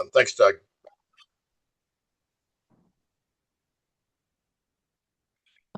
something. Thanks, Doug.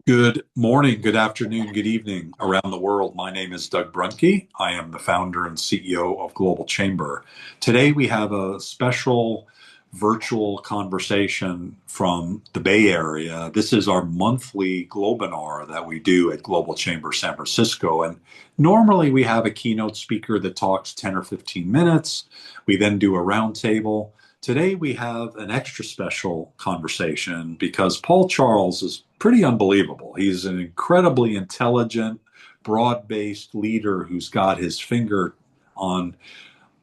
Good morning, good afternoon, good evening around the world. My name is Doug Brunke. I am the founder and CEO of Global Chamber. Today we have a special virtual conversation from the Bay Area. This is our monthly Globinar that we do at Global Chamber San Francisco. And normally we have a keynote speaker that talks 10 or 15 minutes. We then do a roundtable. Today we have an extra special conversation because Paul Charles is pretty unbelievable. He's an incredibly intelligent, broad-based leader who's got his finger on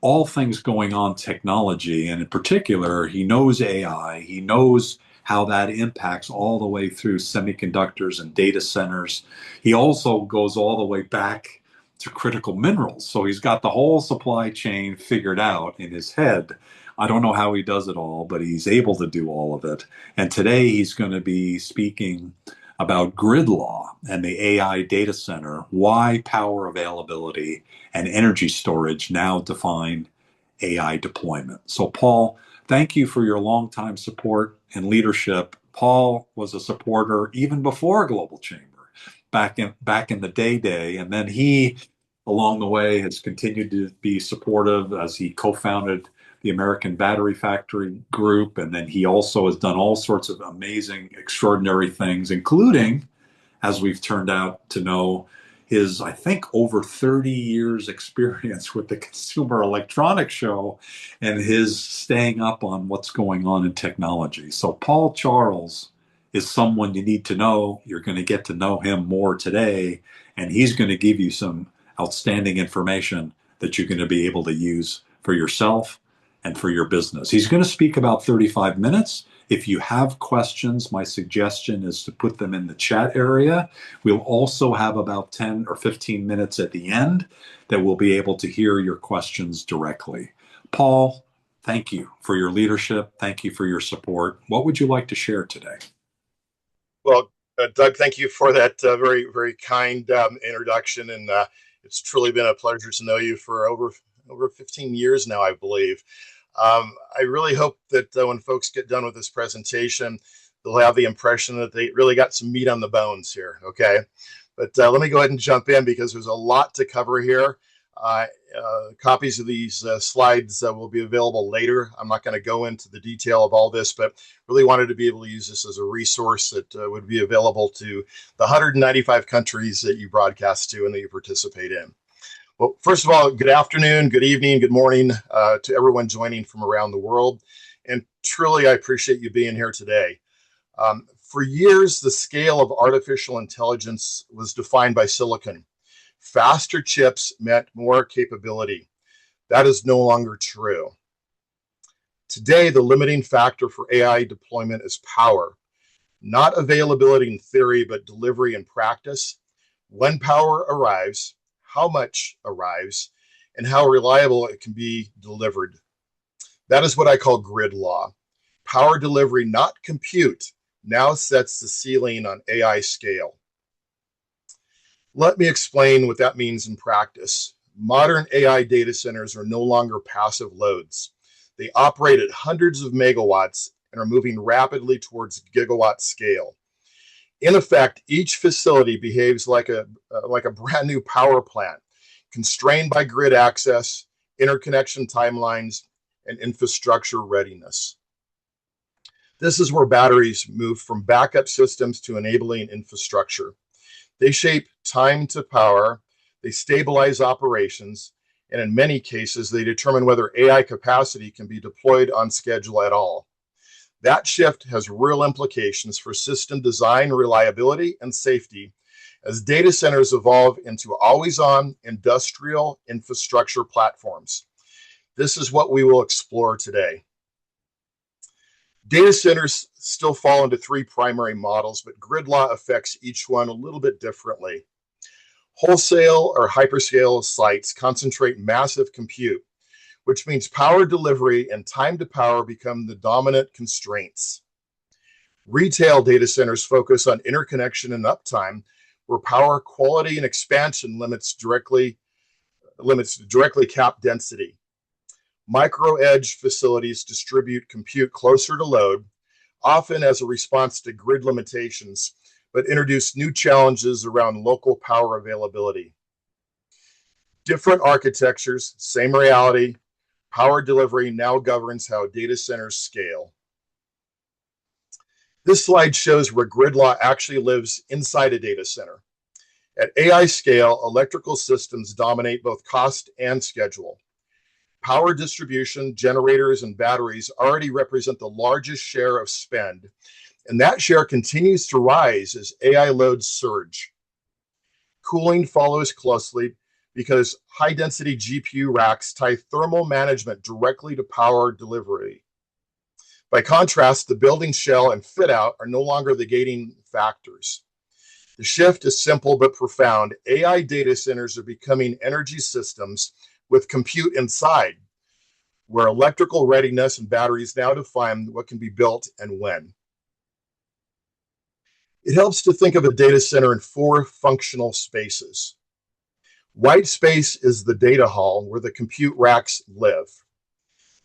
all things going on technology. And in particular, he knows AI. He knows how that impacts all the way through semiconductors and data centers. He also goes all the way back to critical minerals. So he's got the whole supply chain figured out in his head. I don't know how he does it all, but he's able to do all of it. And today he's going to be speaking about grid law and the AI data center, why power availability and energy storage now define AI deployment. So Paul, thank you for your longtime support and leadership. Paul was a supporter even before Global Chamber, back in the day, and then he, along the way, has continued to be supportive as he co-founded the American Battery Factory Group. And then he also has done all sorts of amazing, extraordinary things, including, as we've turned out to know, his, I think, over 30 years experience with the Consumer Electronics Show and his staying up on what's going on in technology. So Paul Charles is someone you need to know. You're going to get to know him more today, and he's going to give you some outstanding information that you're going to be able to use for yourself and for your business. He's going to speak about 35 minutes. If you have questions, my suggestion is to put them in the chat area. We'll also have about 10 or 15 minutes at the end that we'll be able to hear your questions directly. Paul, thank you for your leadership. Thank you for your support. What would you like to share today? Well, Doug, thank you for that very, very kind introduction. And it's truly been a pleasure to know you for over 15 years now, I believe. I really hope that when folks get done with this presentation, they'll have the impression that they really got some meat on the bones here, okay? But let me go ahead and jump in because there's a lot to cover here. Copies of these slides will be available later. I'm not going to go into the detail of all this, but really wanted to be able to use this as a resource that would be available to the 195 countries that you broadcast to and that you participate in. Well, first of all, good afternoon, good evening, good morning to everyone joining from around the world. And truly, I appreciate you being here today. For years, the scale of artificial intelligence was defined by silicon. Faster chips meant more capability. That is no longer true. Today, the limiting factor for AI deployment is power, not availability in theory, but delivery in practice. When power arrives, how much arrives, and how reliable it can be delivered. That is what I call grid law. Power delivery, not compute, now sets the ceiling on AI scale. Let me explain what that means in practice. Modern AI data centers are no longer passive loads. They operate at hundreds of megawatts and are moving rapidly towards gigawatt scale. In effect, each facility behaves like a brand new power plant, constrained by grid access, interconnection timelines, and infrastructure readiness. This is where batteries move from backup systems to enabling infrastructure. They shape time to power, they stabilize operations, and in many cases, they determine whether AI capacity can be deployed on schedule at all. That shift has real implications for system design, reliability, and safety as data centers evolve into always-on industrial infrastructure platforms. This is what we will explore today. Data centers still fall into three primary models, but grid law affects each one a little bit differently. Wholesale or hyperscale sites concentrate massive compute, which means power delivery and time to power become the dominant constraints. Retail data centers focus on interconnection and uptime, where power quality and expansion limits directly cap density. Micro-edge facilities distribute compute closer to load, often as a response to grid limitations, but introduce new challenges around local power availability. Different architectures, same reality. Power delivery now governs how data centers scale. This slide shows where grid law actually lives inside a data center. At AI scale, electrical systems dominate both cost and schedule. Power distribution, generators, and batteries already represent the largest share of spend, and that share continues to rise as AI loads surge. Cooling follows closely because high-density GPU racks tie thermal management directly to power delivery. By contrast, the building shell and fit-out are no longer the gating factors. The shift is simple but profound. AI data centers are becoming energy systems with compute inside, where electrical readiness and batteries now define what can be built and when. It helps to think of a data center in 4 functional spaces. White space is the data hall where the compute racks live.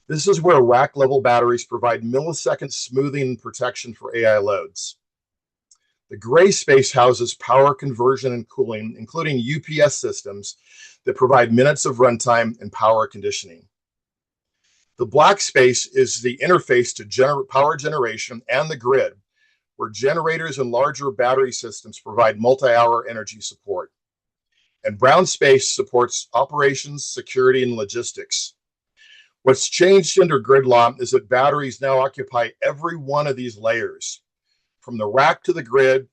This is where rack-level batteries provide millisecond smoothing and protection for AI loads. The gray space houses power conversion and cooling, including UPS systems that provide minutes of runtime and power conditioning. The black space is the interface to power generation and the grid, where generators and larger battery systems provide multi-hour energy support. And brown space supports operations, security, and logistics. What's changed under grid law is that batteries now occupy every one of these layers. From the rack to the grid,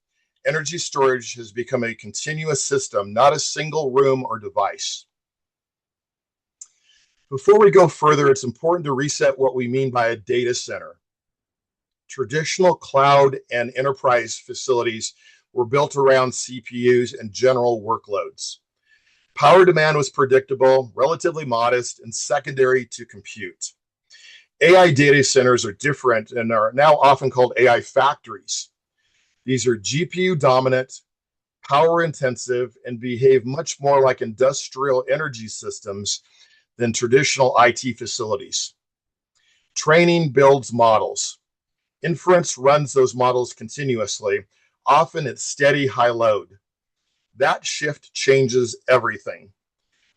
energy storage has become a continuous system, not a single room or device. Before we go further, it's important to reset what we mean by a data center. Traditional cloud and enterprise facilities were built around CPUs and general workloads. Power demand was predictable, relatively modest, and secondary to compute. AI data centers are different and are now often called AI factories. These are GPU dominant, power intensive, and behave much more like industrial energy systems than traditional IT facilities. Training builds models. Inference runs those models continuously, often at steady high load. That shift changes everything.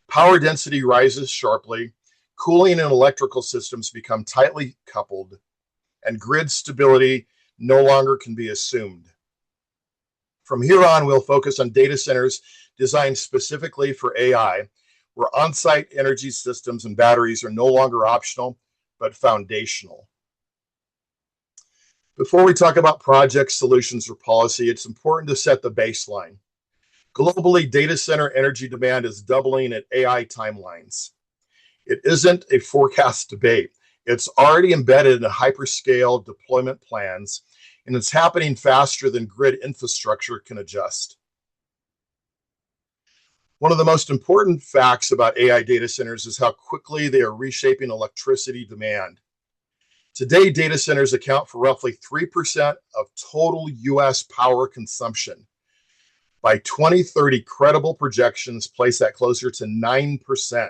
Power density rises sharply, cooling and electrical systems become tightly coupled, and grid stability no longer can be assumed. From here on, we'll focus on data centers designed specifically for AI, where on-site energy systems and batteries are no longer optional, but foundational. Before we talk about projects, solutions, or policy, it's important to set the baseline. Globally, data center energy demand is doubling at AI timelines. It isn't a forecast debate. It's already embedded in hyperscale deployment plans, and it's happening faster than grid infrastructure can adjust. One of the most important facts about AI data centers is how quickly they are reshaping electricity demand. Today, data centers account for roughly 3% of total US power consumption. By 2030, credible projections place that closer to 9%.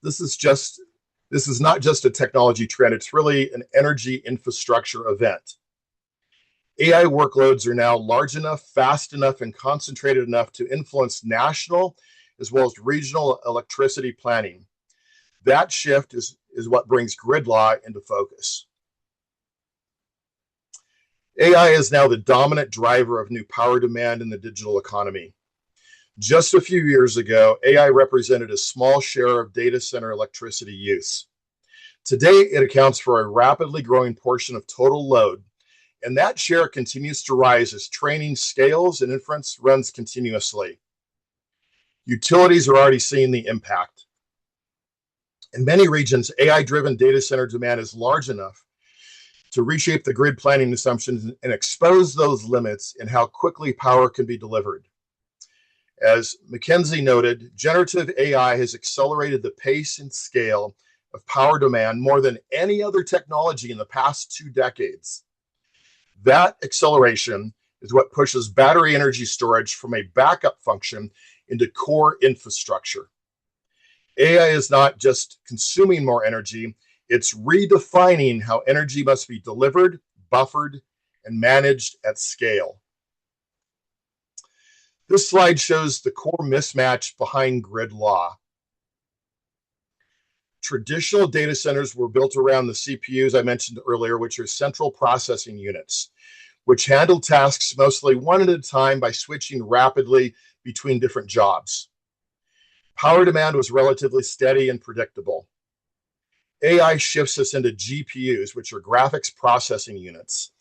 This is not just a technology trend, it's really an energy infrastructure event. AI workloads are now large enough, fast enough, and concentrated enough to influence national as well as regional electricity planning. That shift is what brings grid law into focus. AI is now the dominant driver of new power demand in the digital economy. Just a few years ago, AI represented a small share of data center electricity use. Today, it accounts for a rapidly growing portion of total load, and that share continues to rise as training scales and inference runs continuously. Utilities are already seeing the impact. In many regions, AI-driven data center demand is large enough to reshape the grid planning assumptions and expose those limits in how quickly power can be delivered. As McKinsey noted, generative AI has accelerated the pace and scale of power demand more than any other technology in the past 2 decades. That acceleration is what pushes battery energy storage from a backup function into core infrastructure. AI is not just consuming more energy, it's redefining how energy must be delivered, buffered, and managed at scale. This slide shows the core mismatch behind grid law. Traditional data centers were built around the CPUs I mentioned earlier, which are central processing units, which handle tasks mostly one at a time by switching rapidly between different jobs. Power demand was relatively steady and predictable. AI shifts us into GPUs, which are graphics processing units,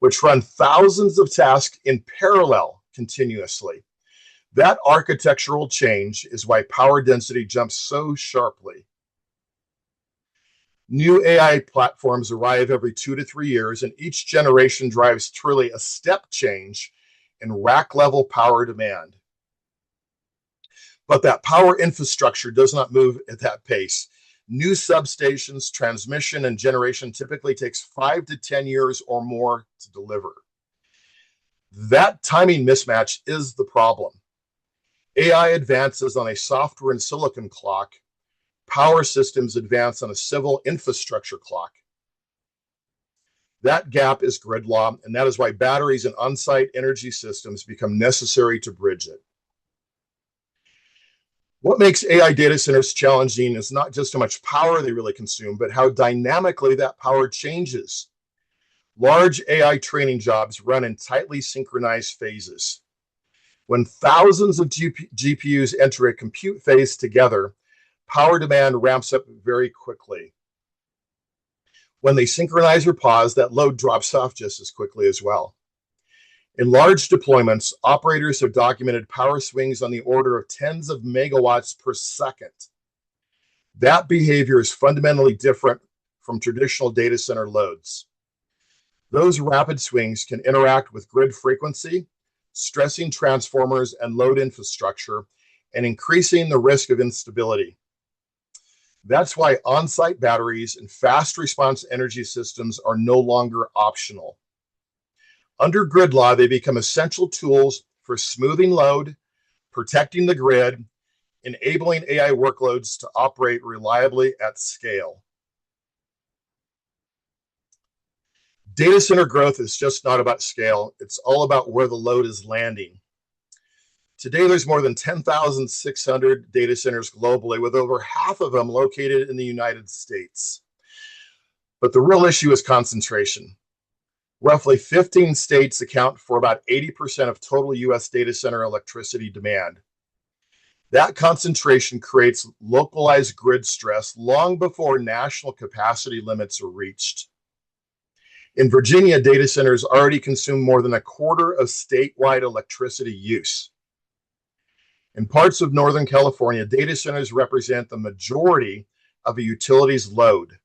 which run thousands of tasks in parallel continuously. That architectural change is why power density jumps so sharply. New AI platforms arrive every 2 to 3 years, and each generation drives truly a step change in rack level power demand. But that power infrastructure does not move at that pace. New substations, transmission, and generation typically takes 5 to 10 years or more to deliver. That timing mismatch is the problem. AI advances on a software and silicon clock. Power systems advance on a civil infrastructure clock. That gap is grid law, and that is why batteries and on-site energy systems become necessary to bridge it. What makes AI data centers challenging is not just how much power they really consume, but how dynamically that power changes. Large AI training jobs run in tightly synchronized phases. When thousands of GPUs enter a compute phase together, power demand ramps up very quickly. When they synchronize or pause, that load drops off just as quickly as well. In large deployments, operators have documented power swings on the order of tens of megawatts per second. That behavior is fundamentally different from traditional data center loads. Those rapid swings can interact with grid frequency, stressing transformers and load infrastructure, and increasing the risk of instability. That's why on-site batteries and fast response energy systems are no longer optional. Under grid law, they become essential tools for smoothing load, protecting the grid, enabling AI workloads to operate reliably at scale. Data center growth is just not about scale. It's all about where the load is landing. Today, there's more than 10,600 data centers globally, with over half of them located in the United States. But the real issue is concentration. Roughly 15 states account for about 80% of total US data center electricity demand. That concentration creates localized grid stress long before national capacity limits are reached. In Virginia, data centers already consume more than a quarter of statewide electricity use. In parts of Northern California, data centers represent the majority of a utility's load.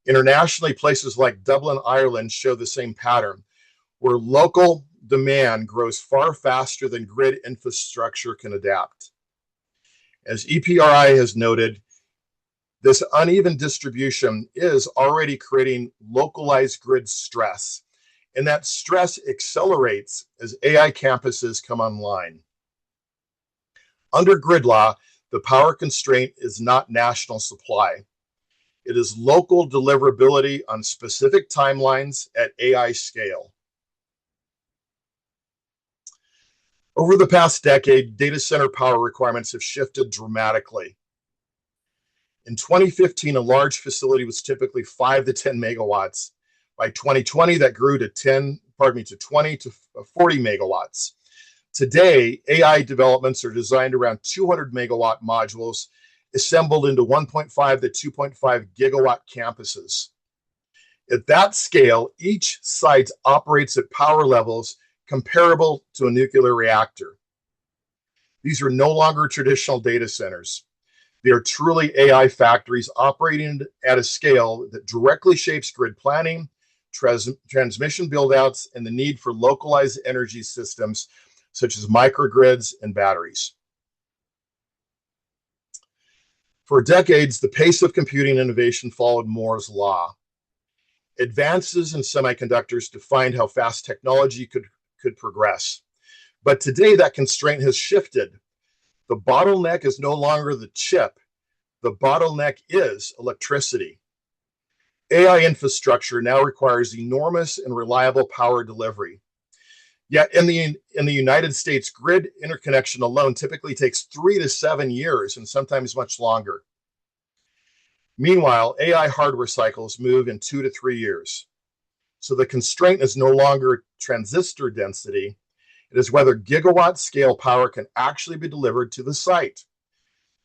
Internationally, places like Dublin, Ireland show the same pattern, where local demand grows far faster than grid infrastructure can adapt. As EPRI has noted, this uneven distribution is already creating localized grid stress, and that stress accelerates as AI campuses come online. Under grid law, the power constraint is not national supply. It is local deliverability on specific timelines at AI scale. Over the past decade, data center power requirements have shifted dramatically. In 2015, a large facility was typically 5 to 10 megawatts. By 2020, that grew to 20 to 40 megawatts. Today, AI developments are designed around 200 megawatt modules assembled into 1.5 to 2.5 gigawatt campuses. At that scale, each site operates at power levels comparable to a nuclear reactor. These are no longer traditional data centers. They are truly AI factories operating at a scale that directly shapes grid planning, transmission buildouts, and the need for localized energy systems such as microgrids and batteries. For decades, the pace of computing innovation followed Moore's law. Advances in semiconductors defined how fast technology could progress. But today, that constraint has shifted. The bottleneck is no longer the chip, The bottleneck is electricity. AI infrastructure now requires enormous and reliable power delivery. Yet in the United States, grid interconnection alone typically takes 3 to 7 years and sometimes much longer. Meanwhile, AI hardware cycles move in 2 to 3 years. So the constraint is no longer transistor density. It is whether gigawatt scale power can actually be delivered to the site.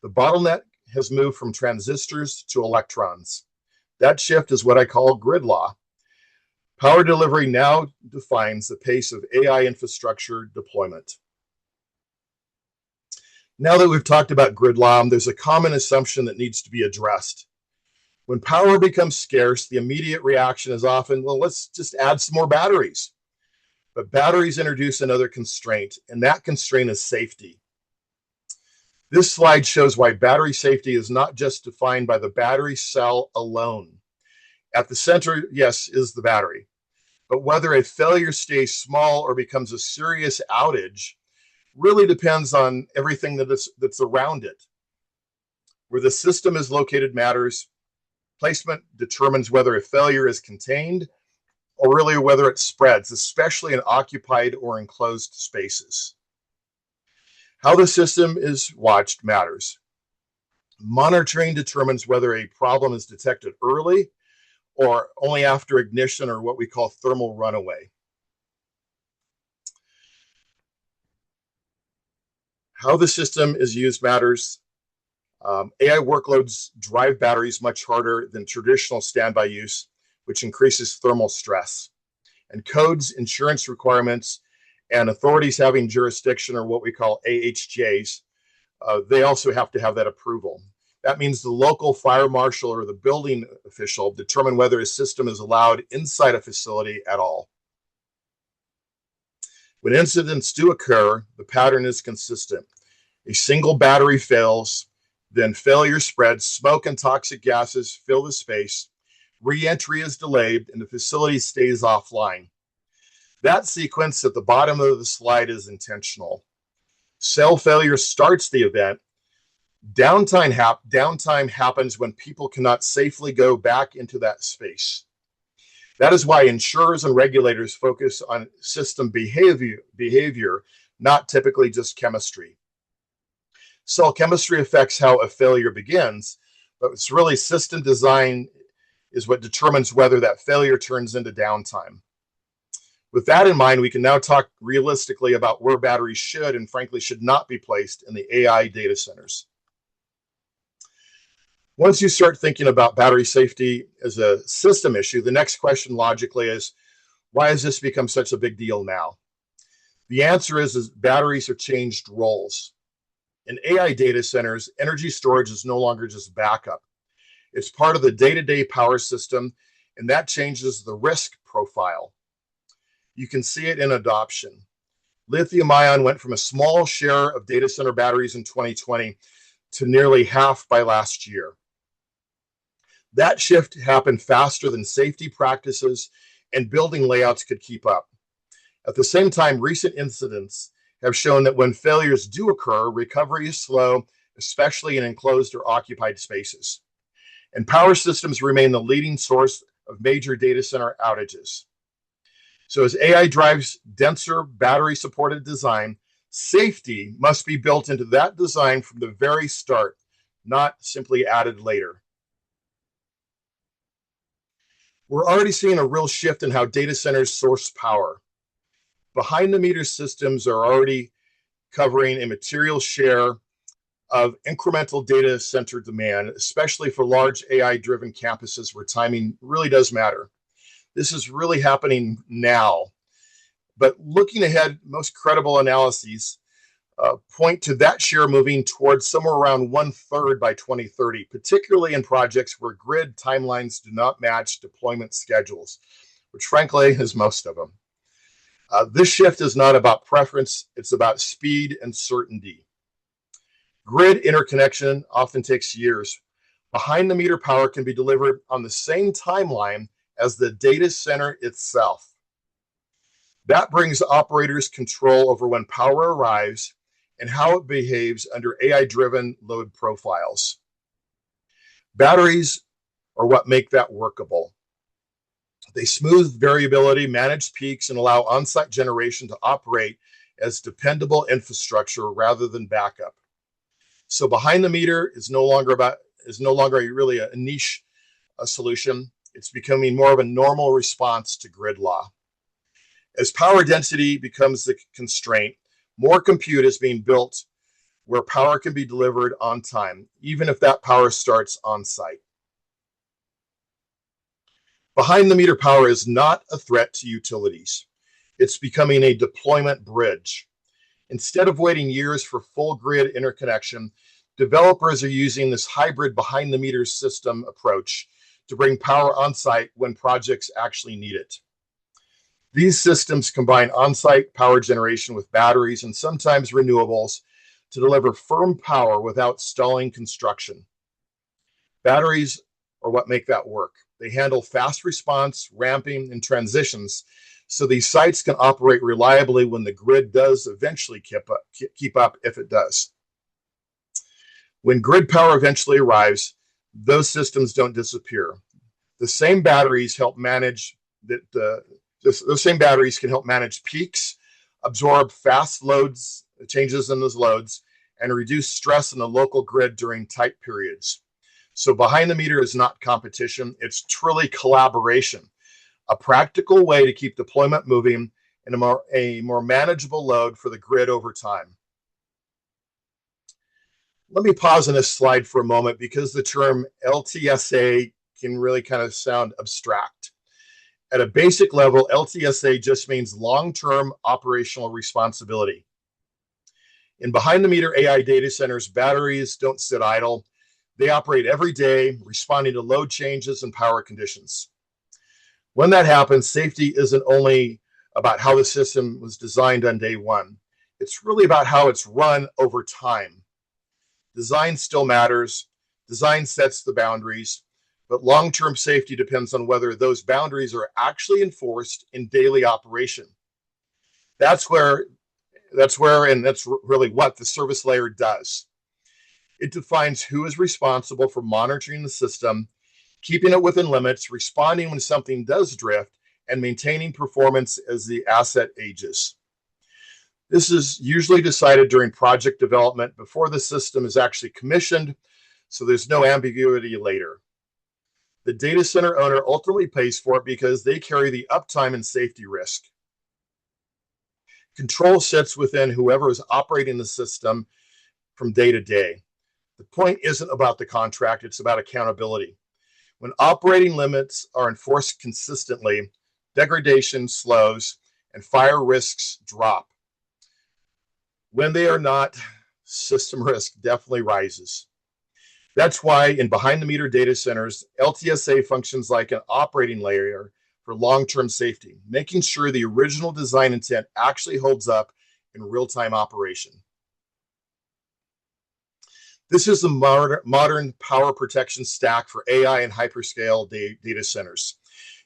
The bottleneck has moved from transistors to electrons. That shift is what I call grid law. Power delivery now defines the pace of AI infrastructure deployment. Now that we've talked about grid law, there's a common assumption that needs to be addressed. When power becomes scarce, the immediate reaction is often, well, let's just add some more batteries. But batteries introduce another constraint, and that constraint is safety. This slide shows why battery safety is not just defined by the battery cell alone. At the center, yes, is the battery. But whether a failure stays small or becomes a serious outage really depends on everything that's around it. Where the system is located matters. Placement determines whether a failure is contained or really whether it spreads, especially in occupied or enclosed spaces. How the system is watched matters. Monitoring determines whether a problem is detected early or only after ignition, or what we call thermal runaway. How the system is used matters. AI workloads drive batteries much harder than traditional standby use, which increases thermal stress. And codes, insurance requirements, and authorities having jurisdiction, or what we call AHJs, they also have to have that approval. That means the local fire marshal or the building official determine whether a system is allowed inside a facility at all. When incidents do occur, the pattern is consistent. A single battery fails, then failure spreads, smoke and toxic gases fill the space, re-entry is delayed, and the facility stays offline. That sequence at the bottom of the slide is intentional. Cell failure starts the event. Downtime happens when people cannot safely go back into that space. That is why insurers and regulators focus on system behavior, not typically just chemistry. Cell chemistry affects how a failure begins, but it's really system design is what determines whether that failure turns into downtime. With that in mind, we can now talk realistically about where batteries should and frankly should not be placed in the AI data centers. Once you start thinking about battery safety as a system issue, the next question logically is, why has this become such a big deal now? The answer is batteries have changed roles. In AI data centers, energy storage is no longer just backup. It's part of the day-to-day power system, and that changes the risk profile. You can see it in adoption. Lithium-ion went from a small share of data center batteries in 2020 to nearly half by last year. That shift happened faster than safety practices and building layouts could keep up. At the same time, recent incidents have shown that when failures do occur, recovery is slow, especially in enclosed or occupied spaces. And power systems remain the leading source of major data center outages. So as AI drives denser battery-supported design, safety must be built into that design from the very start, not simply added later. We're already seeing a real shift in how data centers source power. Behind-the-meter systems are already covering a material share of incremental data center demand, especially for large AI-driven campuses where timing really does matter. This is really happening now. But looking ahead, most credible analyses point to that share moving towards somewhere around 1/3 by 2030, particularly in projects where grid timelines do not match deployment schedules, which frankly is most of them. This shift is not about preference, it's about speed and certainty. Grid interconnection often takes years. Behind the meter power can be delivered on the same timeline as the data center itself. That brings operators control over when power arrives and how it behaves under AI-driven load profiles. Batteries are what make that workable. They smooth variability, manage peaks, and allow on-site generation to operate as dependable infrastructure rather than backup. So behind the meter is no longer really a niche solution. It's becoming more of a normal response to grid law. As power density becomes the constraint, more compute is being built where power can be delivered on time, even if that power starts on site. Behind the meter power is not a threat to utilities. It's becoming a deployment bridge. Instead of waiting years for full grid interconnection, developers are using this hybrid behind the meter system approach to bring power on site when projects actually need it. These systems combine on-site power generation with batteries and sometimes renewables to deliver firm power without stalling construction. Batteries are what make that work. They handle fast response, ramping, and transitions, so these sites can operate reliably when the grid does eventually keep up if it does. When grid power eventually arrives, those systems don't disappear. The same batteries help manage those same batteries can help manage peaks, absorb fast loads, changes in those loads, and reduce stress in the local grid during tight periods. So behind the meter is not competition, it's truly collaboration, a practical way to keep deployment moving in a more manageable load for the grid over time. Let me pause on this slide for a moment because the term LTSA can really kind of sound abstract. At a basic level, LTSA just means long-term operational responsibility. In behind-the-meter AI data centers, batteries don't sit idle. They operate every day, responding to load changes and power conditions. When that happens, safety isn't only about how the system was designed on day one. It's really about how it's run over time. Design still matters. Design sets the boundaries. But long-term safety depends on whether those boundaries are actually enforced in daily operation. That's really what the service layer does. It defines who is responsible for monitoring the system, keeping it within limits, responding when something does drift, and maintaining performance as the asset ages. This is usually decided during project development before the system is actually commissioned, so there's no ambiguity later. The data center owner ultimately pays for it because they carry the uptime and safety risk. Control sits within whoever is operating the system from day to day. The point isn't about the contract, it's about accountability. When operating limits are enforced consistently, degradation slows and fire risks drop. When they are not, system risk definitely rises. That's why in behind-the-meter data centers, LTSA functions like an operating layer for long-term safety, making sure the original design intent actually holds up in real-time operation. This is the modern power protection stack for AI and hyperscale data centers.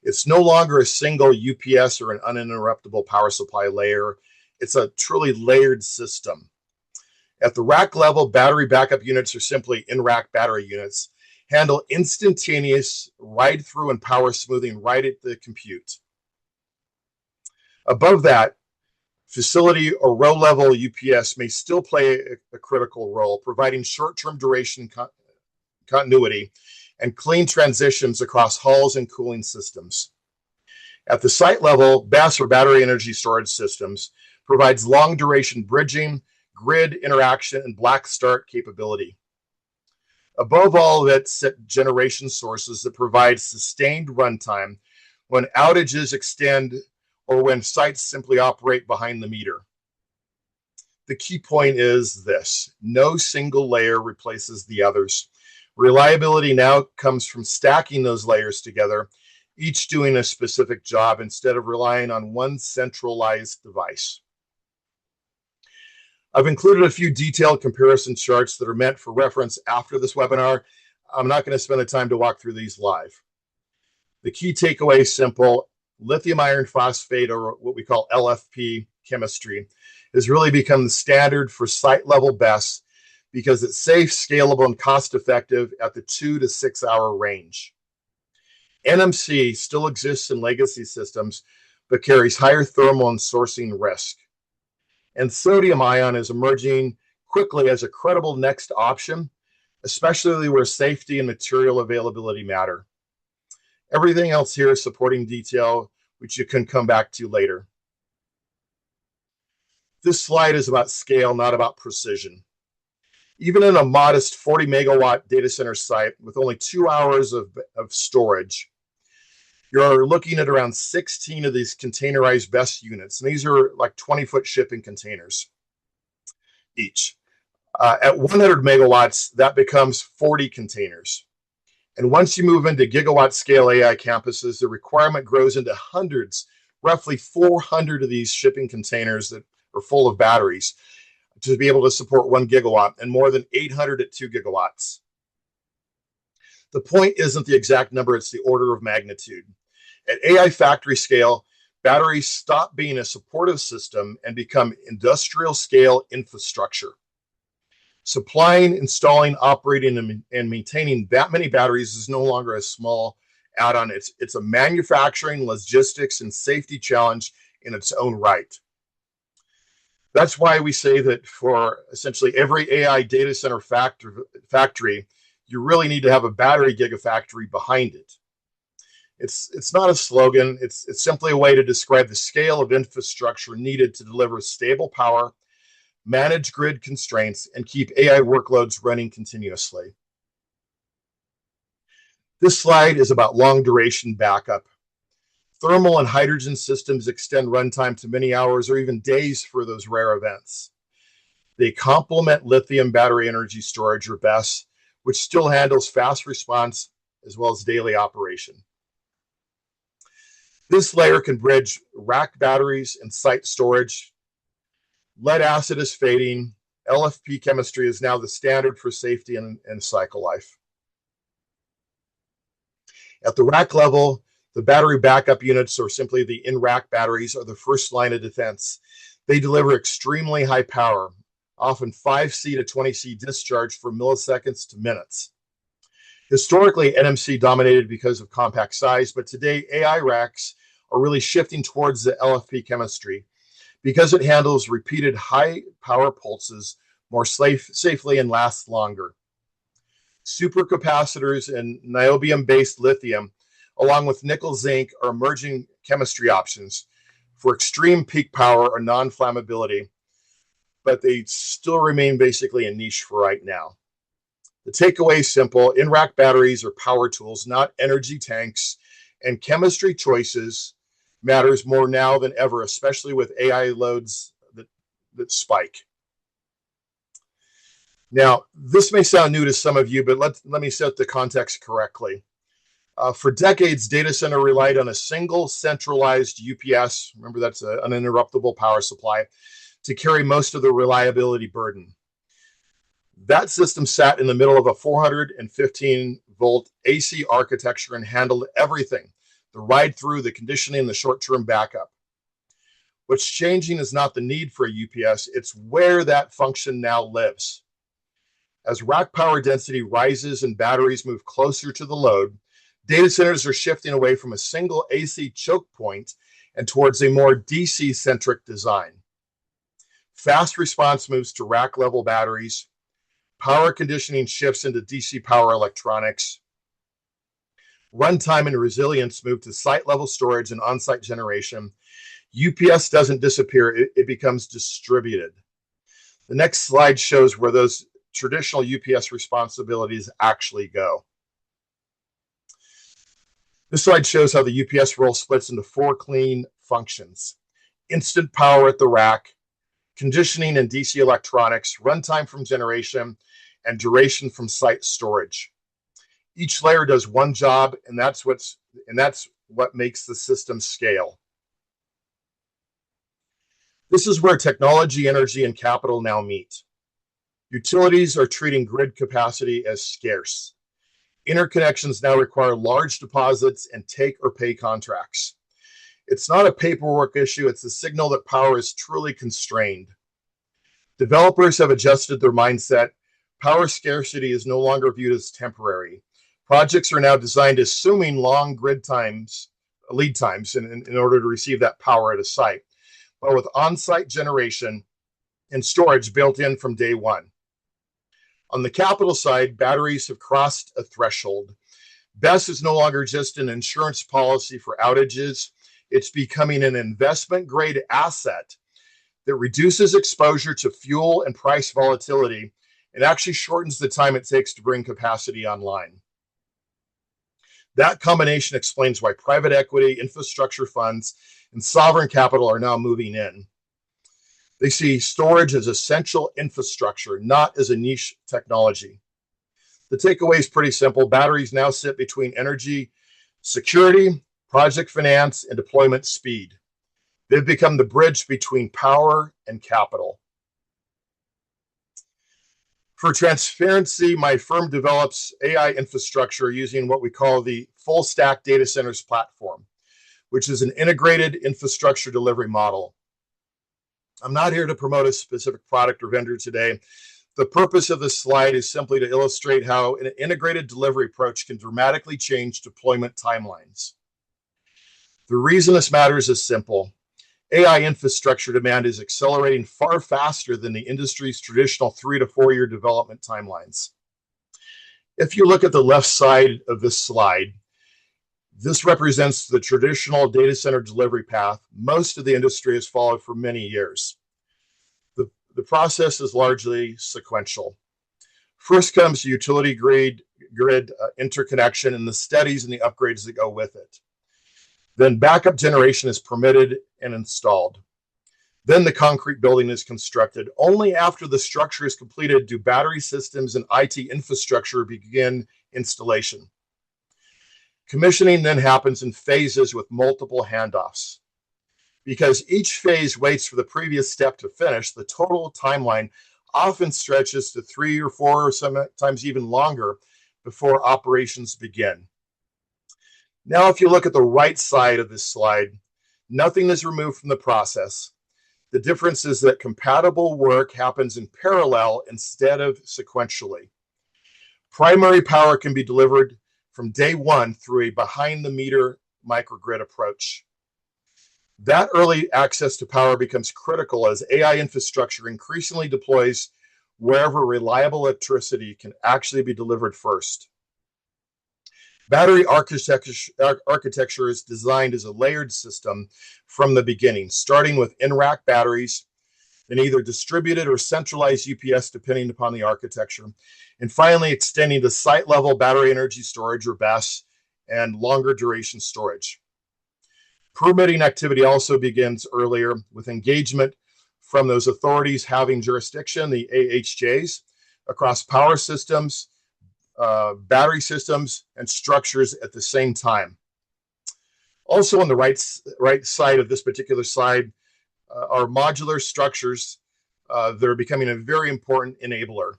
It's no longer a single UPS or an uninterruptible power supply layer. It's a truly layered system. At the rack level, battery backup units are simply in-rack battery units, handle instantaneous ride-through and power smoothing right at the compute. Above that, facility or row-level UPS may still play a critical role, providing short-term duration continuity and clean transitions across halls and cooling systems. At the site level, BESS or battery energy storage systems provides long-duration bridging, grid interaction, and black start capability. Above all, that set generation sources that provide sustained runtime when outages extend or when sites simply operate behind the meter. The key point is this: no single layer replaces the others. Reliability now comes from stacking those layers together, each doing a specific job instead of relying on one centralized device. I've included a few detailed comparison charts that are meant for reference after this webinar. I'm not going to spend the time to walk through these live. The key takeaway is simple. Lithium iron phosphate, or what we call LFP chemistry, has really become the standard for site level BESS because it's safe, scalable, and cost-effective at the 2 to 6 hour range. NMC still exists in legacy systems, but carries higher thermal and sourcing risk. And sodium ion is emerging quickly as a credible next option, especially where safety and material availability matter. Everything else here is supporting detail, which you can come back to later. This slide is about scale, not about precision. Even in a modest 40 megawatt data center site with only 2 hours of storage, you're looking at around 16 of these containerized BESS units. And these are like 20-foot shipping containers each. At 100 megawatts, that becomes 40 containers. And once you move into gigawatt scale AI campuses, the requirement grows into hundreds, roughly 400 of these shipping containers that are full of batteries to be able to support 1 gigawatt, and more than 800 at 2 gigawatts. The point isn't the exact number, it's the order of magnitude. At AI factory scale, batteries stop being a supportive system and become industrial scale infrastructure. Supplying, installing, operating, and maintaining that many batteries is no longer a small add-on. It's a manufacturing, logistics, and safety challenge in its own right. That's why we say that for essentially every AI data center factory, you really need to have a battery gigafactory behind it. It's not a slogan. It's simply a way to describe the scale of infrastructure needed to deliver stable power, manage grid constraints, and keep AI workloads running continuously. This slide is about long duration backup. Thermal and hydrogen systems extend runtime to many hours or even days for those rare events. They complement lithium battery energy storage, or BESS, which still handles fast response as well as daily operation. This layer can bridge rack batteries and site storage. Lead acid is fading. LFP chemistry is now the standard for safety and cycle life. At the rack level, the battery backup units, or simply the in-rack batteries, are the first line of defense. They deliver extremely high power, often 5C to 20C discharge for milliseconds to minutes. Historically, NMC dominated because of compact size, but today AI racks are really shifting towards the LFP chemistry because it handles repeated high power pulses more safely and lasts longer. Supercapacitors and niobium-based lithium, along with nickel zinc, are emerging chemistry options for extreme peak power or non-flammability, but they still remain basically a niche for right now. The takeaway is simple. In-rack batteries are power tools, not energy tanks, and chemistry choices matters more now than ever, especially with AI loads that spike. Now, this may sound new to some of you, but let me set the context correctly. For decades, data center relied on a single centralized UPS, remember that's an uninterruptible power supply, to carry most of the reliability burden. That system sat in the middle of a 415-volt AC architecture and handled everything: the ride through, the conditioning, the short-term backup. What's changing is not the need for a UPS, it's where that function now lives. As rack power density rises and batteries move closer to the load, data centers are shifting away from a single AC choke point and towards a more DC-centric design. Fast response moves to rack-level batteries. Power conditioning shifts into DC power electronics. Runtime and resilience move to site-level storage and on-site generation. UPS doesn't disappear, it becomes distributed. The next slide shows where those traditional UPS responsibilities actually go. This slide shows how the UPS role splits into 4 clean functions: instant power at the rack, conditioning and DC electronics, runtime from generation, and duration from site storage. Each layer does one job, and that's what makes the system scale. This is where technology, energy, and capital now meet. Utilities are treating grid capacity as scarce. Interconnections now require large deposits and take or pay contracts. It's not a paperwork issue, it's a signal that power is truly constrained. Developers have adjusted their mindset, Power scarcity is no longer viewed as temporary. Projects are now designed assuming long lead times in order to receive that power at a site, but with on-site generation and storage built in from day one. On the capital side, batteries have crossed a threshold. BESS is no longer just an insurance policy for outages. It's becoming an investment-grade asset that reduces exposure to fuel and price volatility and actually shortens the time it takes to bring capacity online. That combination explains why private equity, infrastructure funds, and sovereign capital are now moving in. They see storage as essential infrastructure, not as a niche technology. The takeaway is pretty simple. Batteries now sit between energy security, project finance, and deployment speed. They've become the bridge between power and capital. For transparency, my firm develops AI infrastructure using what we call the full stack data centers platform, which is an integrated infrastructure delivery model. I'm not here to promote a specific product or vendor today. The purpose of this slide is simply to illustrate how an integrated delivery approach can dramatically change deployment timelines. The reason this matters is simple. AI infrastructure demand is accelerating far faster than the industry's traditional 3 to 4 year development timelines. If you look at the left side of this slide, this represents the traditional data center delivery path most of the industry has followed for many years. The process is largely sequential. First comes utility grid interconnection and the studies and the upgrades that go with it. Then backup generation is permitted and installed. Then the concrete building is constructed. Only after the structure is completed do battery systems and IT infrastructure begin installation. Commissioning then happens in phases with multiple handoffs. Because each phase waits for the previous step to finish, the total timeline often stretches to 3 or 4 or sometimes even longer before operations begin. Now, if you look at the right side of this slide, nothing is removed from the process. The difference is that compatible work happens in parallel instead of sequentially. Primary power can be delivered from day one through a behind-the-meter microgrid approach. That early access to power becomes critical as AI infrastructure increasingly deploys wherever reliable electricity can actually be delivered first. Battery architecture is designed as a layered system from the beginning, starting with in-rack batteries, then either distributed or centralized UPS depending upon the architecture, and finally extending to site-level battery energy storage or BESS and longer duration storage. Permitting activity also begins earlier with engagement from those authorities having jurisdiction, the AHJs, across power systems, battery systems, and structures at the same time. Also on the right side of this particular slide are modular structures that are becoming a very important enabler.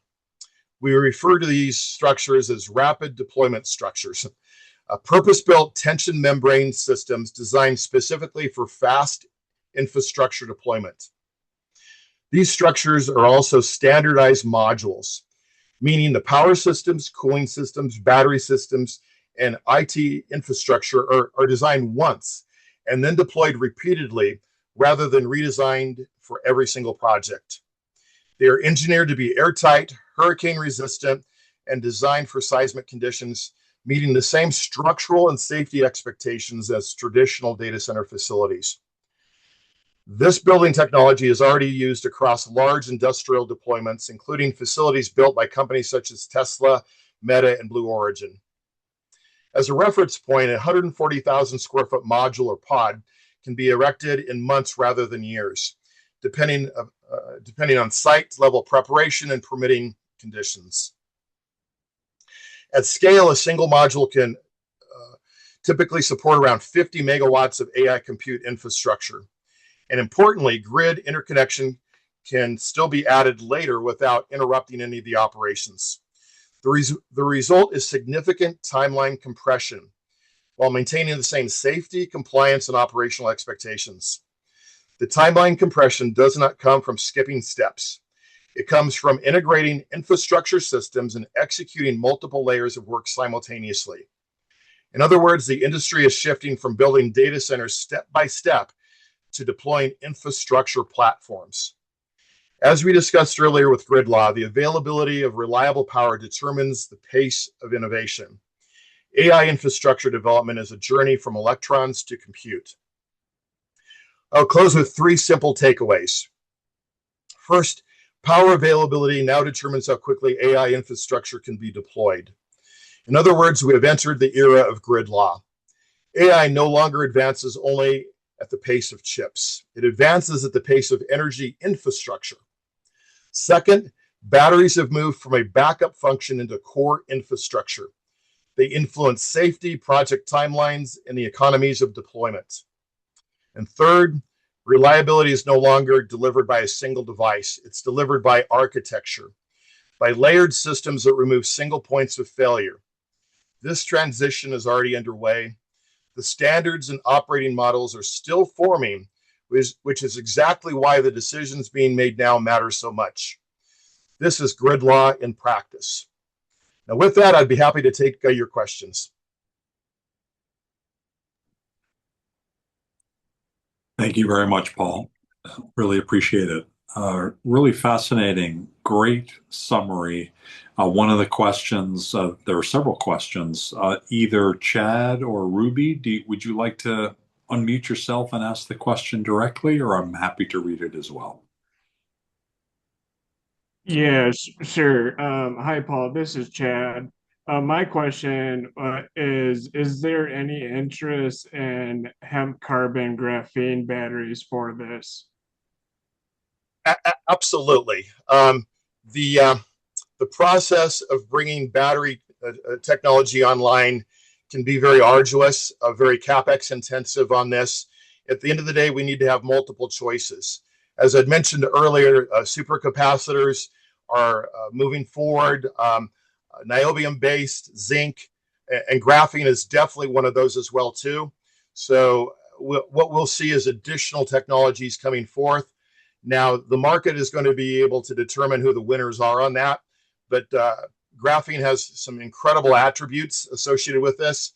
We refer to these structures as rapid deployment structures. Purpose-built tension membrane systems designed specifically for fast infrastructure deployment. These structures are also standardized modules, meaning the power systems, cooling systems, battery systems, and IT infrastructure are designed once and then deployed repeatedly rather than redesigned for every single project. They are engineered to be airtight, hurricane resistant, and designed for seismic conditions, meeting the same structural and safety expectations as traditional data center facilities. This building technology is already used across large industrial deployments, including facilities built by companies such as Tesla, Meta, and Blue Origin. As a reference point, a 140,000 square foot module or pod can be erected in months rather than years, depending on site level preparation and permitting conditions. At scale, a single module can typically support around 50 megawatts of AI compute infrastructure. And importantly, grid interconnection can still be added later without interrupting any of the operations. The result is significant timeline compression while maintaining the same safety, compliance, and operational expectations. The timeline compression does not come from skipping steps. It comes from integrating infrastructure systems and executing multiple layers of work simultaneously. In other words, the industry is shifting from building data centers step by step to deploying infrastructure platforms. As we discussed earlier with grid law, the availability of reliable power determines the pace of innovation. AI infrastructure development is a journey from electrons to compute. I'll close with three simple takeaways. First, power availability now determines how quickly AI infrastructure can be deployed. In other words, we have entered the era of grid law. AI no longer advances only at the pace of chips. It advances at the pace of energy infrastructure. Second, batteries have moved from a backup function into core infrastructure. They influence safety, project timelines, and the economies of deployment. And third, reliability is no longer delivered by a single device. It's delivered by architecture, by layered systems that remove single points of failure. This transition is already underway. The standards and operating models are still forming, which is exactly why the decisions being made now matter so much. This is grid law in practice. Now, with that, I'd be happy to take your questions. Thank you very much, Paul. Really appreciate it. Really fascinating, great summary. One of the questions, there are several questions. Either Chad or Ruby, would you like to unmute yourself and ask the question directly, or I'm happy to read it as well? Yes, sure. Hi, Paul. This is Chad. My question is there any interest in hemp carbon graphene batteries for this? Absolutely. The the process of bringing battery technology online can be very arduous, very capex intensive on this. At the end of the day, we need to have multiple choices. As I'd mentioned earlier, supercapacitors are moving forward. Niobium-based zinc and graphene is definitely one of those as well too. So what we'll see is additional technologies coming forth. Now, the market is going to be able to determine who the winners are on that, but graphene has some incredible attributes associated with this.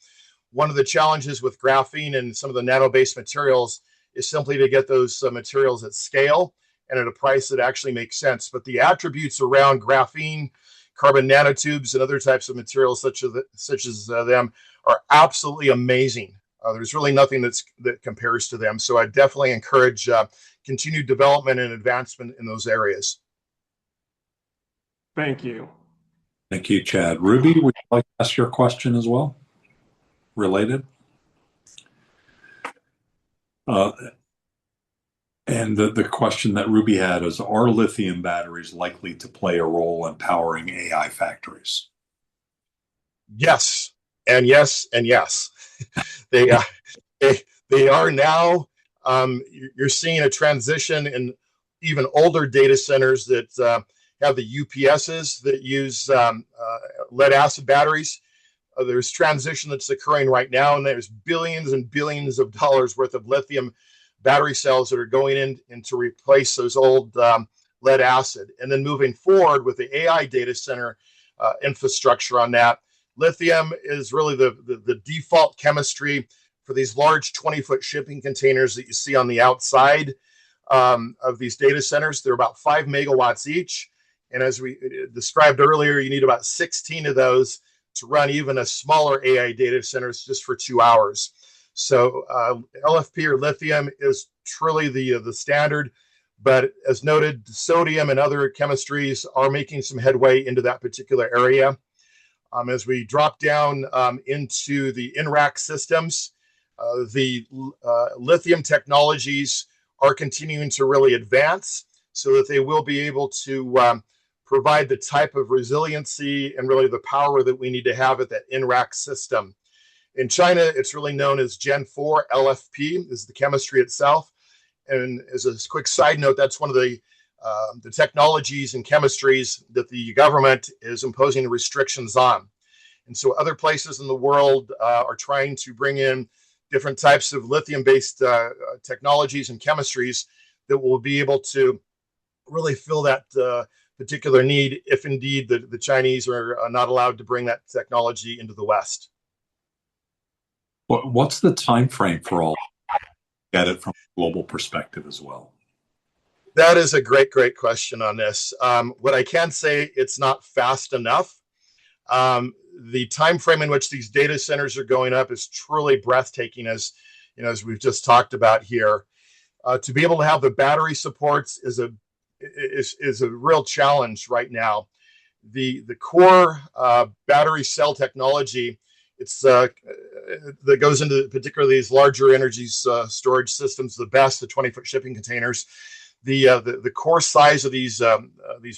One of the challenges with graphene and some of the nano-based materials is simply to get those materials at scale and at a price that actually makes sense. But the attributes around graphene, carbon nanotubes, and other types of materials such as them are absolutely amazing. There's really nothing that compares to them. So I definitely encourage continued development and advancement in those areas. Thank you. Thank you, Chad. Ruby, would you like to ask your question as well? Related? And the question that Ruby had is, are lithium batteries likely to play a role in powering AI factories? Yes, and yes, and yes. they, they are now. You're seeing a transition in even older data centers that have the UPSs that use lead acid batteries. There's transition that's occurring right now, and there's billions and billions of dollars worth of lithium battery cells that are going in to replace those old lead acid. And then moving forward with the AI data center infrastructure on that, lithium is really the default chemistry for these large 20-foot shipping containers that you see on the outside of these data centers. They're about 5 megawatts each. And as we described earlier, you need about 16 of those to run even a smaller AI data centers just for 2 hours. So LFP or lithium is truly the standard. But as noted, sodium and other chemistries are making some headway into that particular area. As we drop down into the in-rack systems, the lithium technologies are continuing to really advance so that they will be able to provide the type of resiliency and really the power that we need to have at that in-rack system. In China, it's really known as Gen 4 LFP is the chemistry itself. And as a quick side note, that's one of the technologies and chemistries that the government is imposing restrictions on. And so other places in the world are trying to bring in different types of lithium-based technologies and chemistries that will be able to really fill that particular need if indeed the Chinese are not allowed to bring that technology into the West. What's the time frame for all? At it from a global perspective as well. That is a great, great question on this. What I can say, it's not fast enough. The time frame in which these data centers are going up is truly breathtaking, as you know, as we've just talked about here. To be able to have the battery supports is a real challenge right now. The core battery cell technology, it's that goes into particularly these larger energy storage systems, the 20-foot shipping containers. The core size of these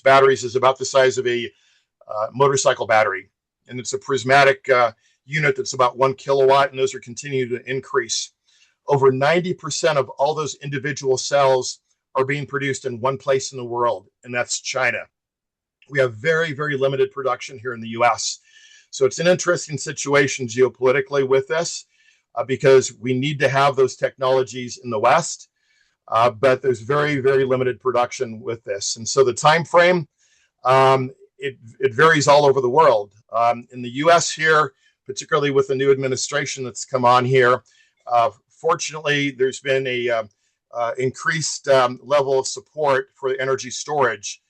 batteries is about the size of a motorcycle battery, and it's a prismatic unit that's about 1 kilowatt, and those are continuing to increase. Over 90% of all those individual cells are being produced in one place in the world, and that's China. We have very, very limited production here in the US. So it's an interesting situation geopolitically with this because we need to have those technologies in the West, but there's very, very limited production with this. And so the time frame, it varies all over the world. In the US here, particularly with the new administration that's come on here, fortunately, there's been a increased level of support for energy storage.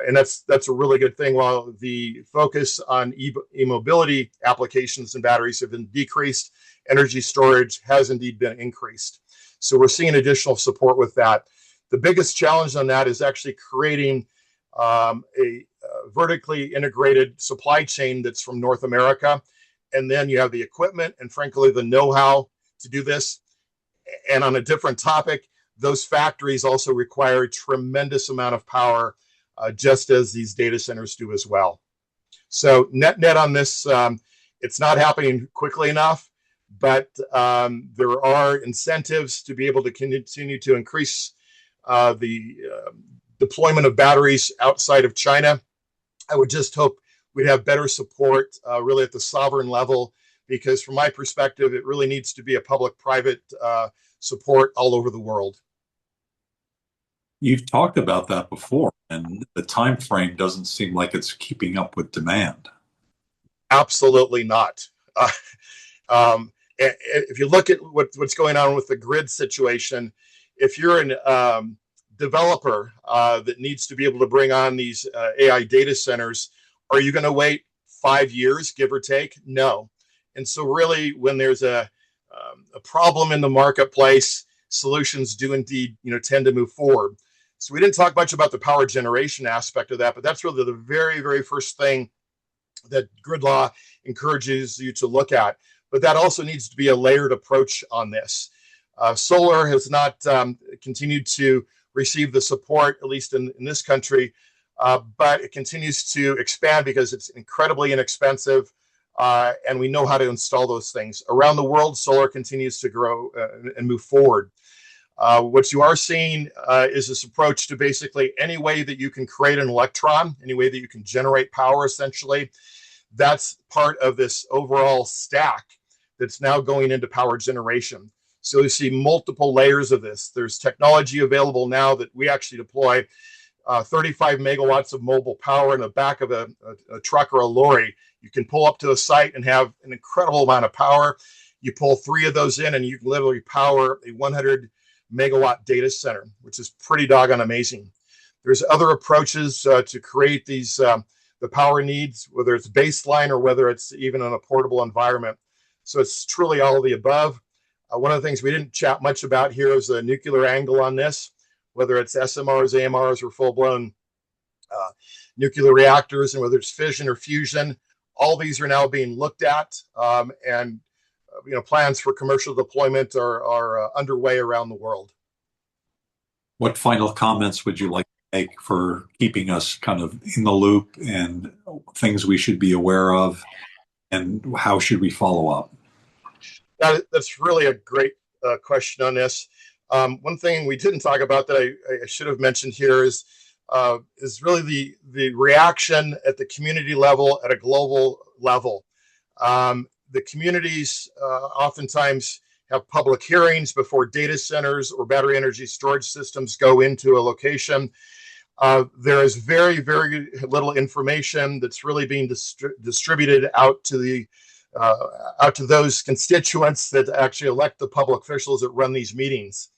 And that's a really good thing. While the focus on e-mobility applications and batteries have been decreased, energy storage has indeed been increased. So we're seeing additional support with that. The biggest challenge on that is actually creating a vertically integrated supply chain that's from North America. And then you have the equipment and frankly, the know-how to do this. And on a different topic, those factories also require a tremendous amount of power, just as these data centers do as well. So net on this, it's not happening quickly enough, but there are incentives to be able to continue to increase the deployment of batteries outside of China. I would just hope we'd have better support really at the sovereign level, because from my perspective, it really needs to be a public-private support all over the world. You've talked about that before, and the time frame doesn't seem like it's keeping up with demand. Absolutely not. If you look at what's going on with the grid situation, if you're an developer that needs to be able to bring on these AI data centers, are you going to wait 5 years, give or take? No. And so really, when there's a problem in the marketplace, solutions do indeed, tend to move forward. So we didn't talk much about the power generation aspect of that, but that's really the very, very first thing that grid law encourages you to look at. But that also needs to be a layered approach on this. Solar has not continued to receive the support, at least in this country, but it continues to expand because it's incredibly inexpensive, and we know how to install those things. Around the world, solar continues to grow and move forward. What you are seeing is this approach to basically any way that you can create an electron, any way that you can generate power, essentially. That's part of this overall stack that's now going into power generation. So you see multiple layers of this. There's technology available now that we actually deploy 35 megawatts of mobile power in the back of a truck or a lorry. You can pull up to a site and have an incredible amount of power. You pull 3 of those in and you can literally power a 100 megawatt data center, which is pretty doggone amazing. There's other approaches to create these the power needs, whether it's baseline or whether it's even in a portable environment. So it's truly all of the above. One of the things we didn't chat much about here is the nuclear angle on this, whether it's SMRs, AMRs, or full-blown nuclear reactors, and whether it's fission or fusion. All these are now being looked at, and plans for commercial deployment are underway around the world. What final comments would you like to make for keeping us kind of in the loop, and things we should be aware of, and how should we follow up? That's really a great question on this. One thing we didn't talk about that I should have mentioned here is really the reaction at the community level, at a global level. The communities oftentimes have public hearings before data centers or battery energy storage systems go into a location. There is very, very little information that's really being distributed out to those constituents that actually elect the public officials that run these meetings.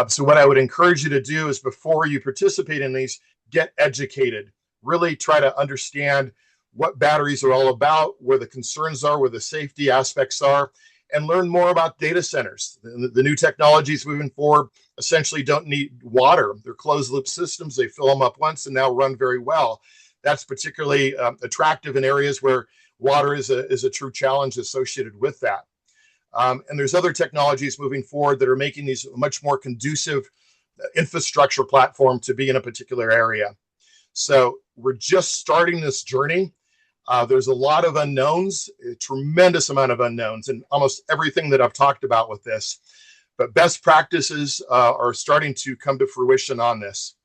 So what I would encourage you to do is, before you participate in these, get educated. Really try to understand what batteries are all about, where the concerns are, where the safety aspects are, and learn more about data centers. The new technologies moving forward essentially don't need water. They're closed loop systems. They fill them up once and now run very well. That's particularly attractive in areas where water is a true challenge associated with that. And there's other technologies moving forward that are making these a much more conducive infrastructure platform to be in a particular area. So we're just starting this journey. There's a lot of unknowns, a tremendous amount of unknowns, and almost everything that I've talked about with this. But best practices are starting to come to fruition on this.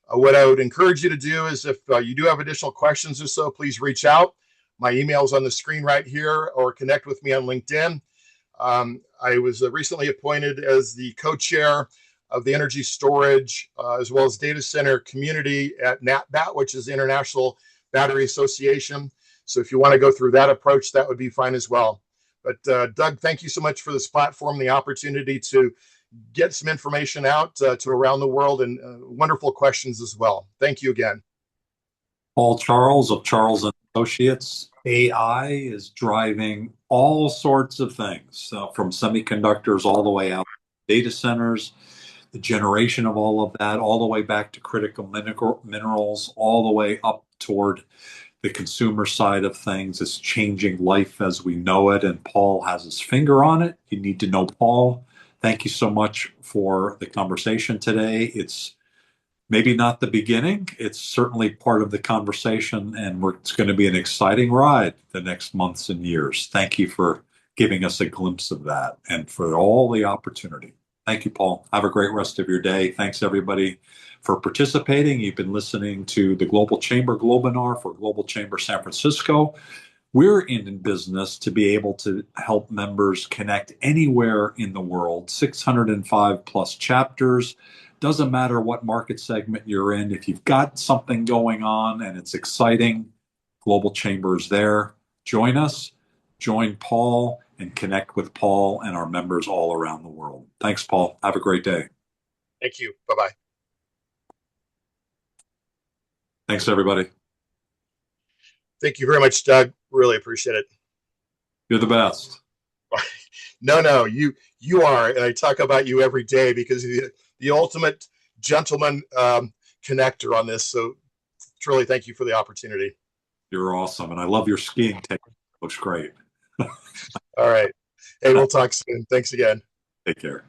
What I would encourage you to do is, if you do have additional questions or so, please reach out. My email is on the screen right here, or connect with me on LinkedIn. I was recently appointed as the co-chair of the energy storage as well as data center community at NatBat, which is the International Battery Association. So if you want to go through that approach, that would be fine as well. But Doug, thank you so much for this platform, the opportunity to get some information out to around the world, and wonderful questions as well. Thank you again. Paul Charles of Charles and Associates. AI is driving all sorts of things, from semiconductors all the way out to data centers, the generation of all of that, all the way back to critical minerals, all the way up toward the consumer side of things. Is changing life as we know it, and Paul has his finger on it. You need to know Paul. Thank you so much for the conversation today. It's maybe not the beginning. It's certainly part of the conversation, and it's going to be an exciting ride the next months and years. Thank you for giving us a glimpse of that and for all the opportunity. Thank you, Paul. Have a great rest of your day. Thanks, everybody, for participating. You've been listening to the Global Chamber Globinar for Global Chamber San Francisco. We're in business to be able to help members connect anywhere in the world, 605 plus chapters. Doesn't matter what market segment you're in. If you've got something going on and it's exciting, Global Chamber is there. Join us, join Paul, and connect with Paul and our members all around the world. Thanks, Paul. Have a great day. Thank you. Bye-bye. Thanks, everybody. Thank you very much, Doug. Really appreciate it. You're the best. No, you are, and I talk about you every day because you're the ultimate gentleman connector on this. So truly, thank you for the opportunity. You're awesome, and I love your skiing technique. Looks great. All right. Hey, we'll talk soon. Thanks again. Take care.